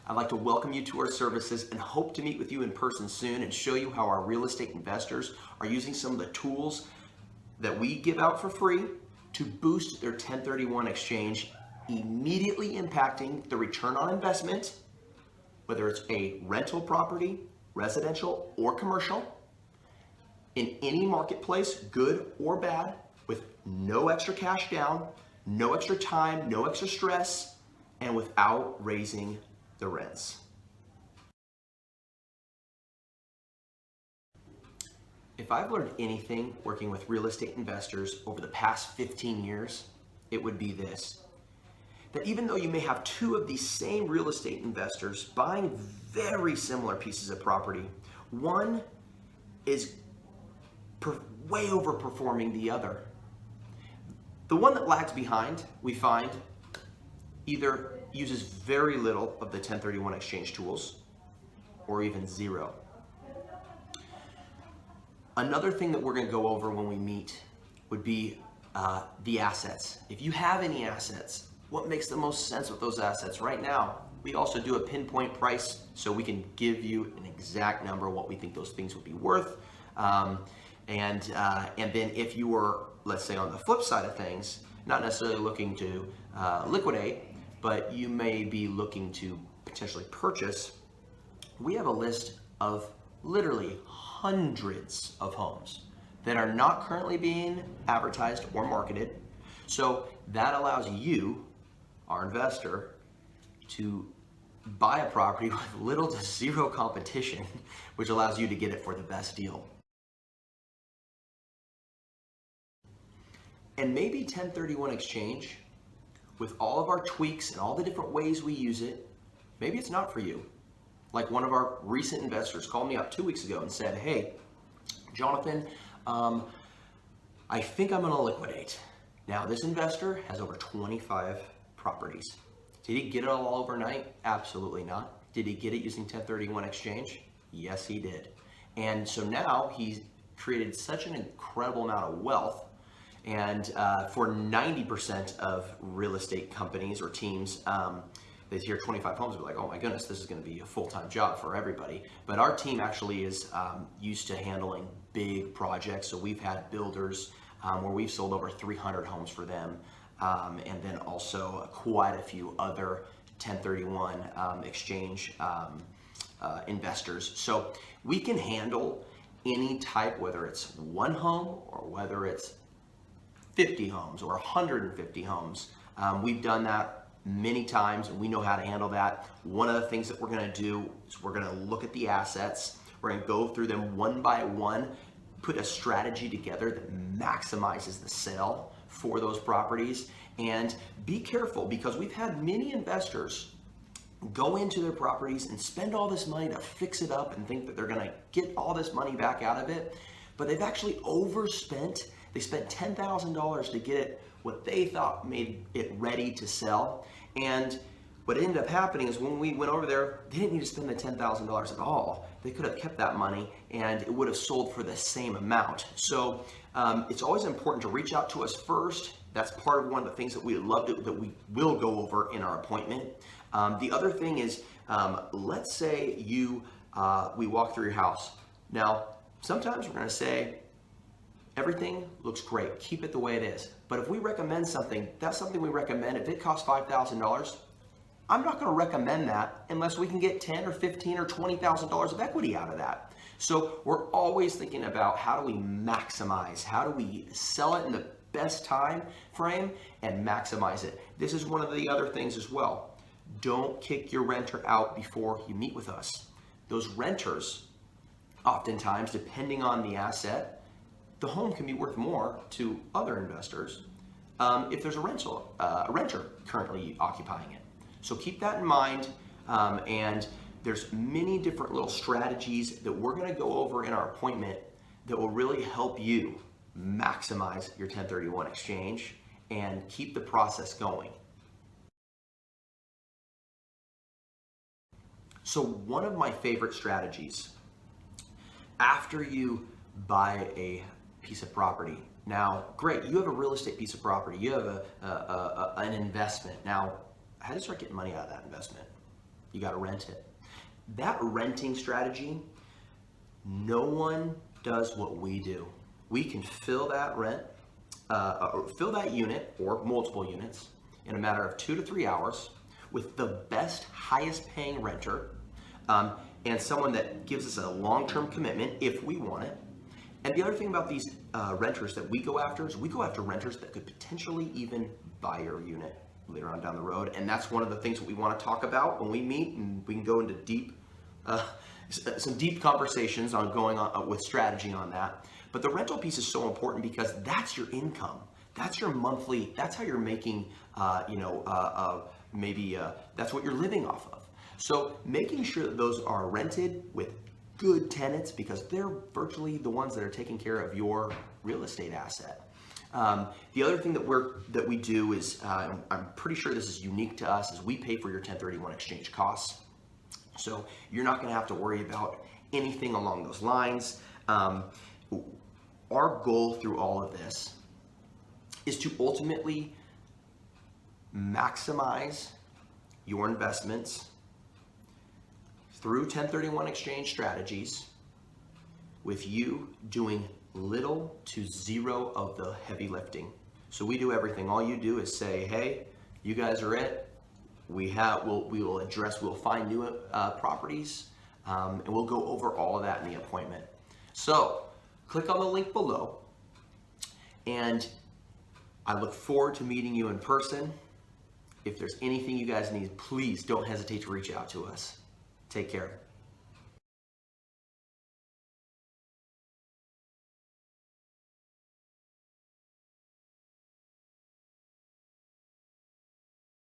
I'd like to welcome you to our services and hope to meet with you in person soon and show you how our real estate investors are using some of the tools that we give out for free to boost their 1031 exchange, immediately impacting the return on investment, whether it's a rental property, residential, or commercial, in any marketplace, good or bad, with no extra cash down, no extra time, no extra stress, and without raising the rents. If I've learned anything working with real estate investors over the past 15 years, it would be this: that even though you may have two of these same real estate investors buying very similar pieces of property, one is way overperforming the other. The one that lags behind, we find, either uses very little of the 1031 exchange tools or even zero. Another thing that we're going to go over when we meet would be the assets. If you have any assets, what makes the most sense with those assets right now? We also do a pinpoint price, so we can give you an exact number of what we think those things would be worth. And then if you were, let's say, on the flip side of things, not necessarily looking to liquidate, but you may be looking to potentially purchase, we have a list of literally hundreds of homes that are not currently being advertised or marketed. So that allows you, our investor, to buy a property with little to zero competition, which allows you to get it for the best deal. And maybe 1031 exchange, with all of our tweaks and all the different ways we use it, maybe it's not for you. Like one of our recent investors called me up 2 weeks ago and said, "Hey, Jonathan, I think I'm gonna liquidate." Now, this investor has over 25 properties. Did he get it all overnight? Absolutely not. Did he get it using 1031 exchange? Yes, he did. And so now he's created such an incredible amount of wealth. And for 90% of real estate companies or teams, they hear 25 homes, they're like, "Oh my goodness, this is going to be a full-time job for everybody." But our team actually is used to handling big projects. So we've had builders where we've sold over 300 homes for them, and then also quite a few other 1031 exchange investors. So we can handle any type, whether it's one home or whether it's 50 homes or 150 homes. We've done that many times and we know how to handle that. One of the things that we're gonna do is we're gonna look at the assets. We're gonna go through them one by one, put a strategy together that maximizes the sale for those properties. And be careful, because we've had many investors go into their properties and spend all this money to fix it up and think that they're gonna get all this money back out of it, but they've actually overspent. They spent $10,000 to get it what they thought made it ready to sell. And what ended up happening is when we went over there, they didn't need to spend the $10,000 at all. They could have kept that money and it would have sold for the same amount. So it's always important to reach out to us first. That's part of one of the things that we love that we will go over in our appointment. The other thing is, let's say we walk through your house. Now, sometimes we're gonna say, everything looks great, keep it the way it is. But if we recommend something, that's something we recommend. If it costs $5,000, I'm not gonna recommend that unless we can get $10 or $15 or $20,000 of equity out of that. So we're always thinking about, how do we maximize? How do we sell it in the best time frame and maximize it? This is one of the other things as well. Don't kick your renter out before you meet with us. Those renters, oftentimes, depending on the asset, the home can be worth more to other investors if there's a renter currently occupying it. So keep that in mind, and there's many different little strategies that we're going to go over in our appointment that will really help you maximize your 1031 exchange and keep the process going. So one of my favorite strategies, after you buy a piece of property. Now, great, you have a real estate piece of property, you have an investment. Now, how do you start getting money out of that investment? you got to rent it. That renting strategy, no one does what we do. We can fill that fill that unit or multiple units in a matter of 2 to 3 hours with the best, highest paying renter, and someone that gives us a long-term commitment if we want it. And the other thing about these renters that we go after is we go after renters that could potentially even buy your unit later on down the road. And that's one of the things that we want to talk about when we meet, and we can go into some deep conversations on going on with strategy on that. But the rental piece is so important because that's your income. That's your monthly, that's how you're making, maybe that's what you're living off of. So making sure that those are rented with good tenants, because they're virtually the ones that are taking care of your real estate asset. The other thing that we do is, I'm pretty sure this is unique to us, is we pay for your 1031 exchange costs. So you're not going to have to worry about anything along those lines. Our goal through all of this is to ultimately maximize your investments through 1031 exchange strategies, with you doing little to zero of the heavy lifting. So we do everything. All you do is say, hey, you guys are it. We'll find new properties, and we'll go over all of that in the appointment. So click on the link below, and I look forward to meeting you in person. If there's anything you guys need, please don't hesitate to reach out to us. Take care.